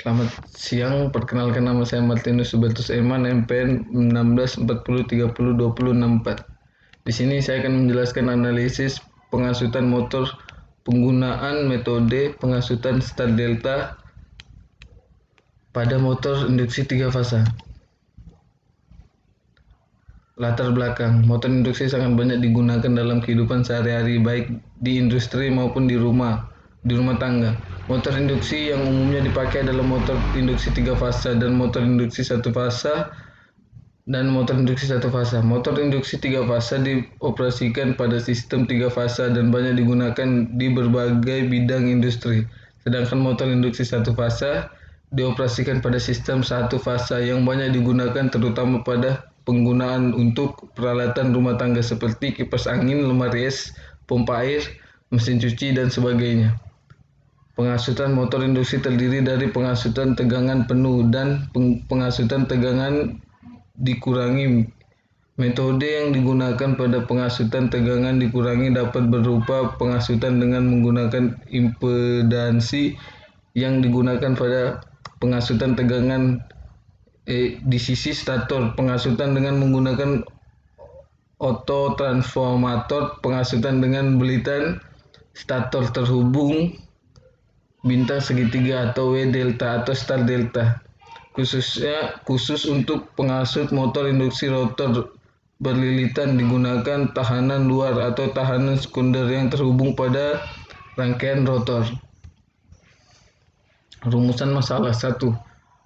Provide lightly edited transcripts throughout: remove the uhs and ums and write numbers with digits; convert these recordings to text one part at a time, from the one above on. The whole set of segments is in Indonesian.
Selamat siang, perkenalkan nama saya Martinus Hubertus Eman, MPN 1640302064. Di sini saya akan menjelaskan analisis pengasutan motor, penggunaan metode pengasutan start delta pada motor induksi 3 fasa. Latar belakang, motor induksi sangat banyak digunakan dalam kehidupan sehari-hari, baik di industri maupun di rumah tangga. Motor induksi yang umumnya dipakai adalah motor induksi 3 fasa dan motor induksi 1 fasa Motor induksi 3 fasa dioperasikan pada sistem 3 fasa dan banyak digunakan di berbagai bidang industri. Sedangkan motor induksi 1 fasa dioperasikan pada sistem 1 fasa yang banyak digunakan terutama pada penggunaan untuk peralatan rumah tangga seperti kipas angin, lemari es, pompa air, mesin cuci, dan sebagainya. Pengasutan motor induksi terdiri dari pengasutan tegangan penuh dan pengasutan tegangan dikurangi. Metode yang digunakan pada pengasutan tegangan dikurangi dapat berupa pengasutan dengan menggunakan impedansi yang digunakan pada pengasutan tegangan di sisi stator, pengasutan dengan menggunakan ototransformator, pengasutan dengan belitan stator terhubung bintang segitiga atau W delta atau star delta. Khusus untuk pengasut motor induksi rotor berlilitan digunakan tahanan luar atau tahanan sekunder yang terhubung pada rangkaian rotor. Rumusan masalah 1.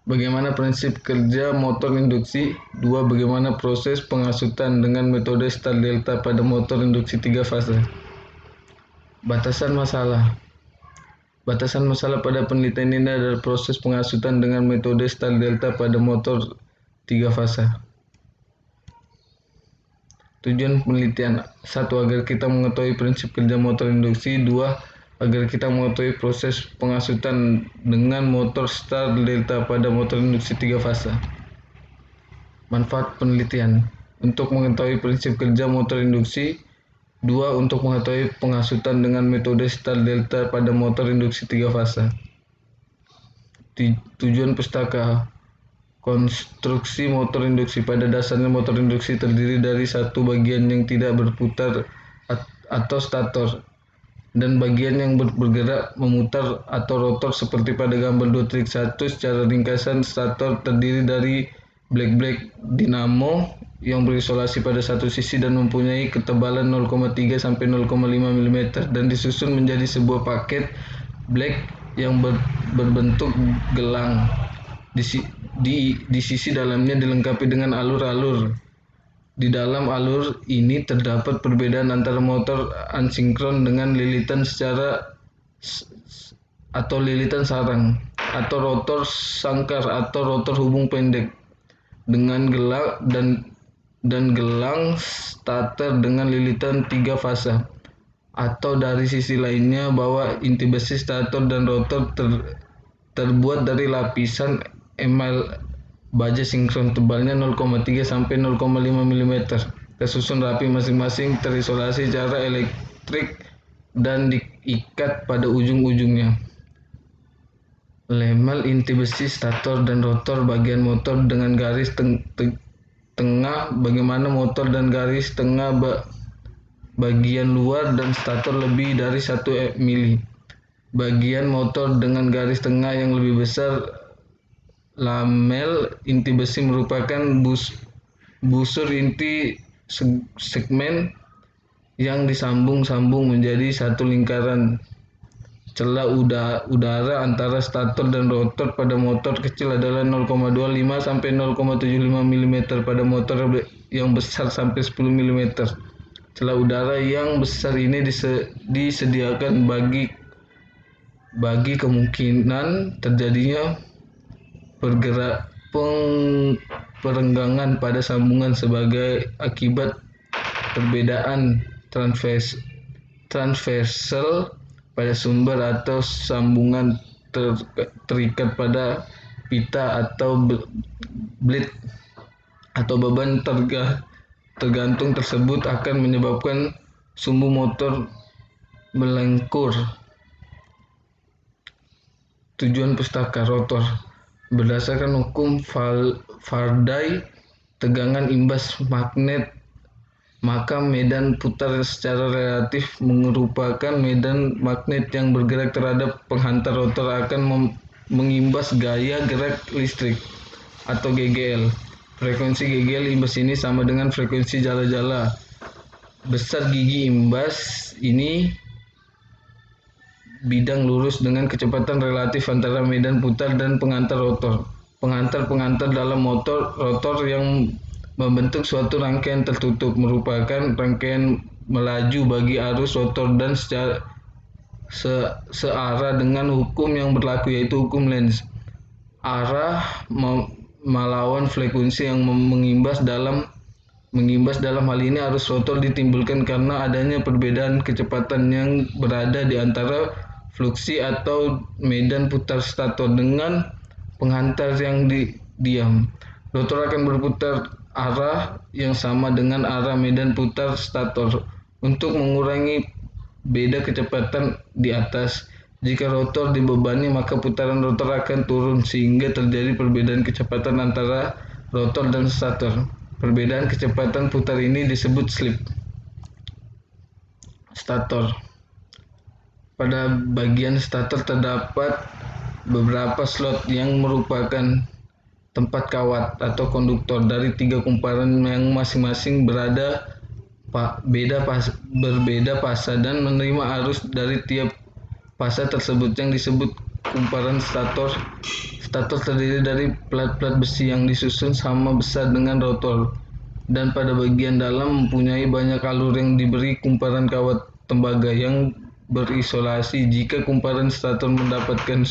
Bagaimana prinsip kerja motor induksi? 2. Bagaimana proses pengasutan dengan metode start delta pada motor induksi 3 fase? Batasan masalah pada penelitian ini adalah proses pengasutan dengan metode start delta pada motor 3 fasa. Tujuan penelitian: 1. Agar kita mengetahui prinsip kerja motor induksi. 2. Agar kita mengetahui proses pengasutan dengan motor start delta pada motor induksi 3 fasa. Manfaat penelitian: untuk mengetahui prinsip kerja motor induksi. 2. Untuk mengetahui pengasutan dengan metode start delta pada motor induksi 3 fasa. Tujuan pustaka: konstruksi motor induksi. Pada dasarnya motor induksi terdiri dari satu bagian yang tidak berputar atau stator dan bagian yang bergerak memutar atau rotor seperti pada gambar 2.1. Secara ringkasan, stator terdiri dari blek dinamo yang berisolasi pada satu sisi dan mempunyai ketebalan 0,3 sampai 0,5 mm dan disusun menjadi sebuah paket blek yang berbentuk gelang. Di sisi dalamnya dilengkapi dengan alur-alur. Di dalam alur ini terdapat perbedaan antara motor asinkron dengan lilitan atau lilitan sarang, atau rotor sangkar atau rotor hubung pendek dengan gelang dan gelang starter dengan lilitan 3 fasa. Atau dari sisi lainnya bahwa inti besi stator dan rotor terbuat dari lapisan emal baja sinkron tebalnya 0,3 sampai 0,5 mm, tersusun rapi masing-masing, terisolasi secara elektrik dan diikat pada ujung-ujungnya. Lemel inti besi stator dan rotor bagian motor dengan garis tengah. Bagaimana motor dan garis tengah bagian luar dan stator lebih dari 1 mili. Bagian motor dengan garis tengah yang lebih besar. Lamel inti besi merupakan busur inti segmen yang disambung-sambung menjadi satu lingkaran. Celah udara antara stator dan rotor pada motor kecil adalah 0,25 sampai 0,75 mm, pada motor yang besar sampai 10 mm. Celah udara yang besar ini disediakan bagi kemungkinan terjadinya perenggangan pada sambungan sebagai akibat perbedaan transversal pada sumber atau sambungan terikat pada pita atau blade atau beban tergantung tersebut akan menyebabkan sumbu motor melengkur. Tujuan pustaka rotor. Berdasarkan hukum Faraday, tegangan imbas magnet, maka medan putar secara relatif merupakan medan magnet yang bergerak terhadap penghantar rotor akan mengimbas gaya gerak listrik atau GGL. Frekuensi GGL imbas ini sama dengan frekuensi jala-jala. Besar gigi imbas ini bidang lurus dengan kecepatan relatif antara medan putar dan penghantar rotor. Pengantar-pengantar dalam rotor yang membentuk suatu rangkaian tertutup merupakan rangkaian melaju bagi arus rotor dan searah dengan hukum yang berlaku, yaitu hukum Lenz. Arah melawan frekuensi yang mengimbas dalam hal ini arus rotor ditimbulkan karena adanya perbedaan kecepatan yang berada di antara fluksi atau medan putar stator dengan penghantar yang diam. Rotor akan berputar arah yang sama dengan arah medan putar stator. Untuk mengurangi beda kecepatan di atas, jika rotor dibebani maka putaran rotor akan turun sehingga terjadi perbedaan kecepatan antara rotor dan stator. Perbedaan kecepatan putar ini disebut slip. Stator. Pada bagian stator terdapat beberapa slot yang merupakan tempat kawat atau konduktor dari 3 kumparan yang masing-masing berbeda fasa dan menerima arus dari tiap fasa tersebut yang disebut kumparan stator. Stator terdiri dari plat-plat besi yang disusun sama besar dengan rotor dan pada bagian dalam mempunyai banyak alur yang diberi kumparan kawat tembaga yang berisolasi. Jika kumparan stator mendapatkan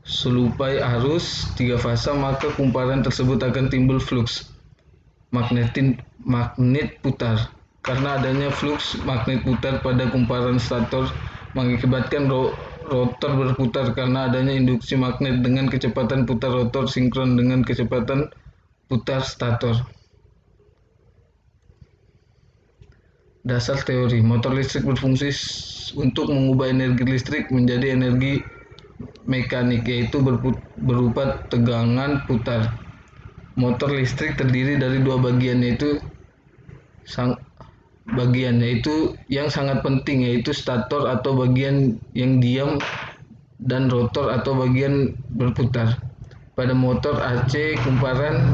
suplai arus 3 fasa, maka kumparan tersebut akan timbul flux magnet putar. Karena adanya flux magnet putar pada kumparan stator mengakibatkan rotor berputar karena adanya induksi magnet dengan kecepatan putar rotor sinkron dengan kecepatan putar stator. Dasar teori. Motor listrik berfungsi untuk mengubah energi listrik menjadi energi mekanik, yaitu berupa tegangan putar. Motor listrik terdiri dari 2 bagian, yaitu yang sangat penting, yaitu stator atau bagian yang diam dan rotor atau bagian berputar. Pada motor AC kumparan,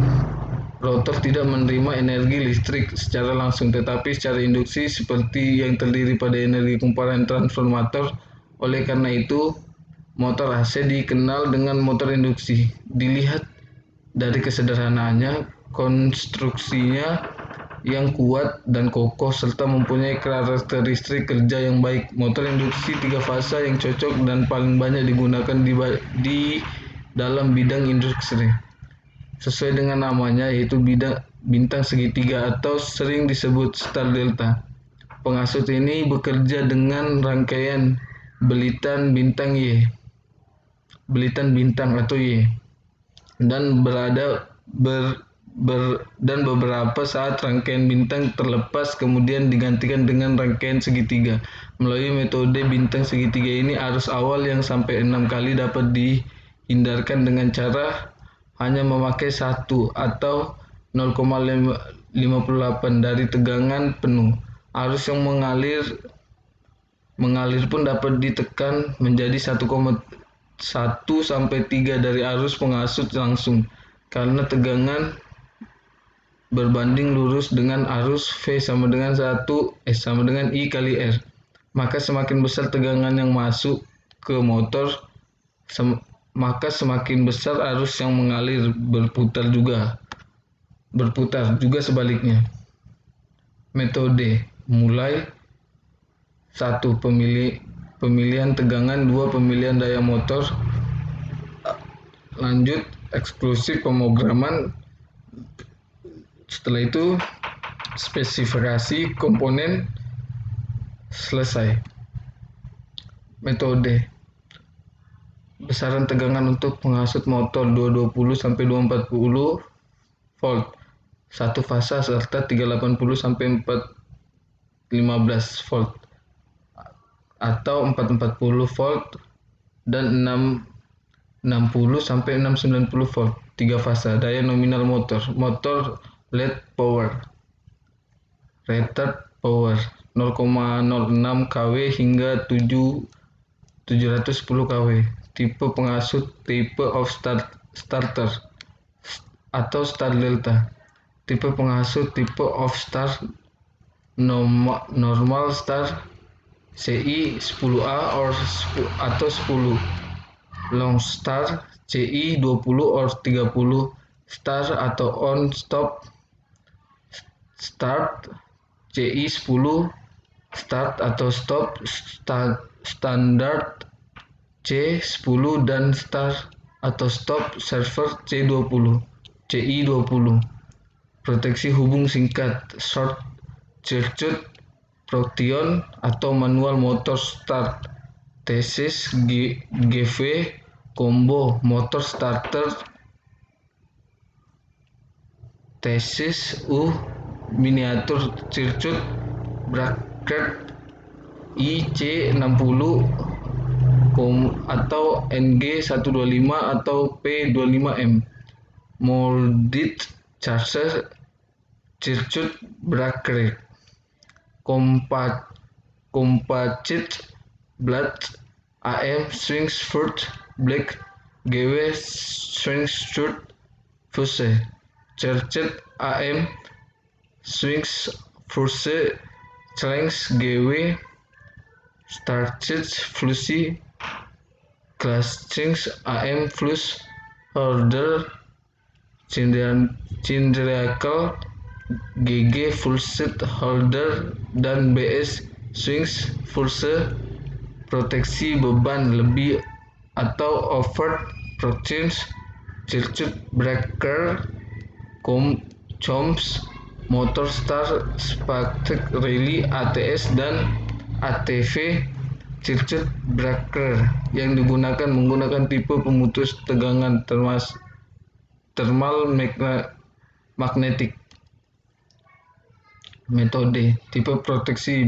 rotor tidak menerima energi listrik secara langsung tetapi secara induksi seperti yang terdiri pada energi kumparan transformator. Oleh karena itu, motor AC dikenal dengan motor induksi. Dilihat dari kesederhanaannya, konstruksinya yang kuat dan kokoh serta mempunyai karakteristik kerja yang baik. Motor induksi 3 fasa yang cocok dan paling banyak digunakan di dalam bidang industri. Sesuai dengan namanya, yaitu bintang segitiga atau sering disebut star delta. Pengasut ini bekerja dengan rangkaian belitan bintang atau Y, dan dan beberapa saat rangkaian bintang terlepas kemudian digantikan dengan rangkaian segitiga. Melalui metode bintang segitiga ini, arus awal yang sampai 6 kali dapat dihindarkan dengan cara hanya memakai 1 atau 0,58 dari tegangan penuh. Arus yang mengalir pun dapat ditekan menjadi 1,1 sampai 3 dari arus pengasut langsung karena tegangan berbanding lurus dengan arus V sama dengan I kali R. Maka semakin besar tegangan yang masuk ke motor, maka semakin besar arus yang mengalir. Berputar juga sebaliknya. Metode mulai 1. Pemilihan tegangan, 2. Pemilihan daya motor, lanjut eksklusif pemrograman. Setelah itu spesifikasi komponen selesai. Metode besaran tegangan untuk pengasut motor 220 sampai 240 volt 1 fasa serta 380 sampai 415 volt atau 440 volt dan 60 sampai 690 volt, 3 fasa. Daya nominal motor. Motor rated power 0,06 kW hingga 710 kW. Tipe pengasut, type of starter atau star delta. Tipe pengasut, type of star, normal star, CI 10A atau 10, long star, CI 20 or 30, star atau on stop start, CI 10, start atau stop standard, C10, dan star atau stop server, C20, CI 20. Proteksi hubung singkat, short circuit protection atau manual motor start, thesis GV combo motor starter, thesis miniatur circuit bracket IC60 atau NG125 atau P25M, molded charger circuit bracket, composite blood AM Swingsford Black GW Swingsford Fuse, circuit AM Swingsford Challenge GW Started Flusi Classings AM Flus Order Cylindrical GG Full Set Holder, dan BS Swings Force proteksi beban lebih atau overt protection, circuit breaker, comms, motor star, spark relay, ATS, dan ATV circuit breaker yang digunakan menggunakan tipe pemutus tegangan thermal magnetic. Metode tipe proteksi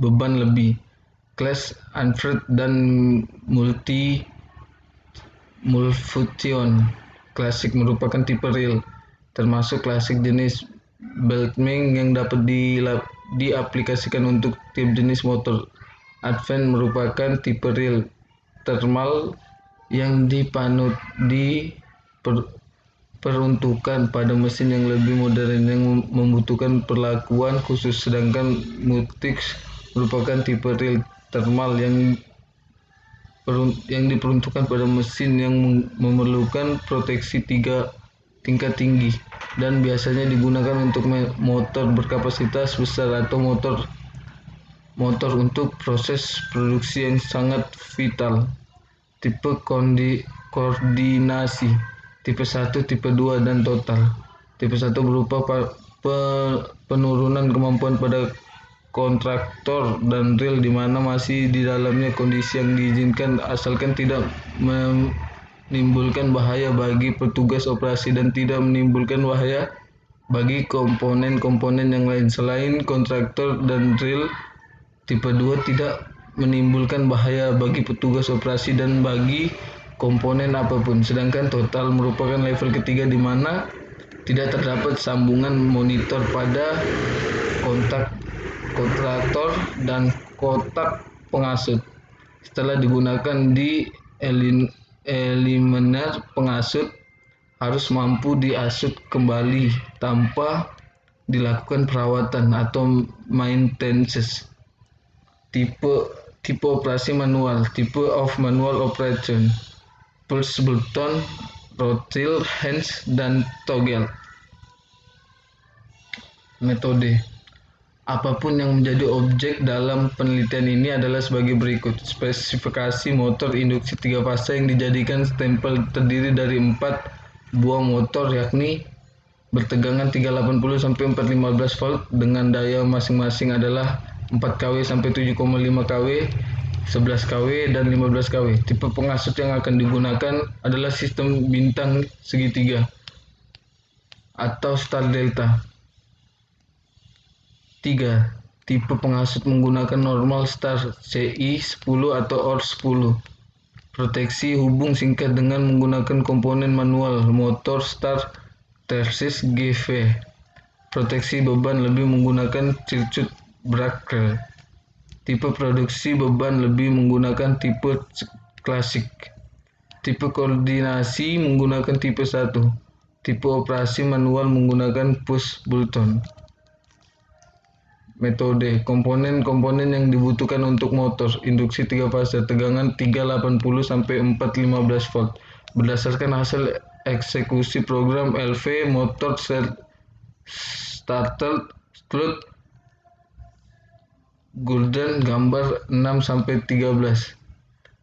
beban lebih, class unfret dan multifunction. Klasik merupakan tipe real, termasuk klasik jenis Beltmang yang dapat diaplikasikan untuk tiap jenis motor. Advance merupakan tipe real thermal yang diperuntukkan pada mesin yang lebih modern yang membutuhkan perlakuan khusus, sedangkan Multix merupakan tipe real thermal yang diperuntukkan pada mesin yang memerlukan proteksi tingkat tinggi dan biasanya digunakan untuk motor berkapasitas besar atau motor untuk proses produksi yang sangat vital. Tipe koordinasi, tipe 1, tipe 2, dan total. Tipe 1 berupa penurunan kemampuan pada kontraktor dan rel di mana masih di dalamnya kondisi yang diizinkan asalkan tidak menimbulkan bahaya bagi petugas operasi dan tidak menimbulkan bahaya bagi komponen-komponen yang lain selain kontraktor dan rel. Tipe 2 tidak menimbulkan bahaya bagi petugas operasi dan bagi komponen apapun. Sedangkan total merupakan level ketiga di mana tidak terdapat sambungan monitor pada kontraktor dan kotak pengasut. Setelah digunakan di eliminator, pengasut harus mampu diasut kembali tanpa dilakukan perawatan atau maintenance. Tipe operasi manual, type of manual operation, push button, throttle, hands, dan toggle. Metode apapun yang menjadi objek dalam penelitian ini adalah sebagai berikut. Spesifikasi motor induksi 3 fasa yang dijadikan stempel terdiri dari 4 buah motor, yakni bertegangan 380 sampai 415 volt dengan daya masing-masing adalah 4 kW sampai 7,5 kW, 11 kW, dan 15 kW. Tipe pengasut yang akan digunakan adalah sistem bintang segitiga atau star delta. 3. Tipe pengasut menggunakan normal star, CI 10 atau OR 10. Proteksi hubung singkat dengan menggunakan komponen manual motor start chassis GV. Proteksi beban lebih menggunakan circuit breaker. Tipe produksi beban lebih menggunakan tipe klasik. Tipe koordinasi menggunakan tipe 1. Tipe operasi manual menggunakan push button. Metode komponen-komponen yang dibutuhkan untuk motor induksi 3 fase tegangan 380 sampai 415 volt berdasarkan hasil eksekusi program LV motor starter strut Gurdon gambar 6 sampai 13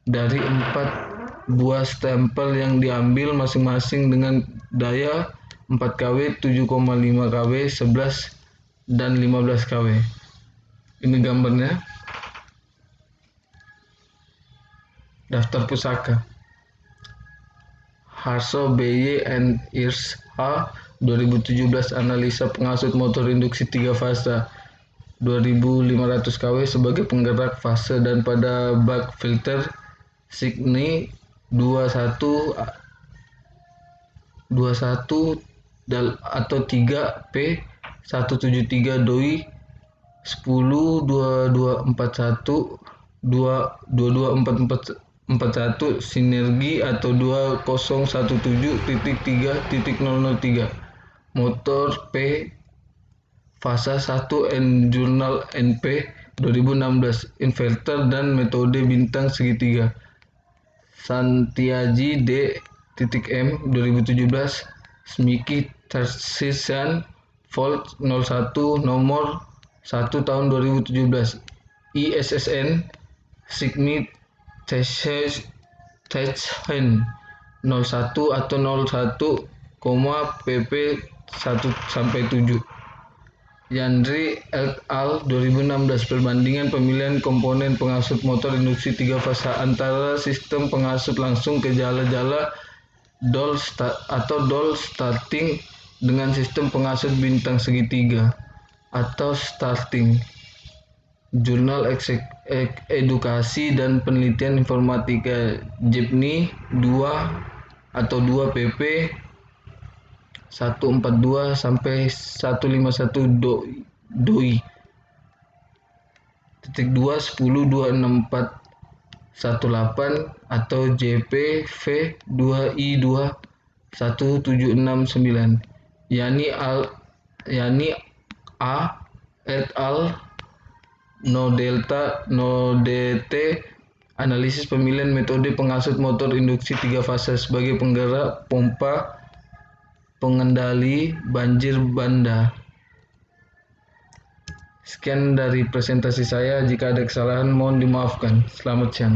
dari 4 buah stempel yang diambil masing-masing dengan daya 4 kW, 7,5 kW, 11 dan 15 kW. Ini gambarnya. Daftar pusaka. Harso BY and Irs H 2017 analisa pengasut motor induksi 3 fase 2500 kW sebagai penggerak fase dan pada bak filter Signi 21 atau 3 P 173 doi 10 2241 224441 sinergi atau 2017.3.003 motor P fasa 1 and jurnal NP 2016 inverter dan metode bintang segitiga Santiaji D.M 2017 Smiki Tarsisan Volt 01 nomor 1 tahun 2017 ISSN Sigmi Techhen 01 atau 01, pp 1-7 Yandri et al 2016 perbandingan pemilihan komponen pengasut motor induksi 3 fase antara sistem pengasut langsung ke jala-jala Doll starting dengan sistem pengasut bintang segitiga atau starting. Jurnal Edukasi dan Penelitian Informatika Jepni 2 atau 2 pp 142 sampai 151 doi titik 2 10 264 18 atau JP V 2I 2 1769 Yani A et al no delta no dt analisis pemilihan metode pengasut motor induksi 3 fase sebagai penggerak pompa pengendali banjir bandar. Sekian dari presentasi saya. Jika ada kesalahan mohon dimaafkan. Selamat siang.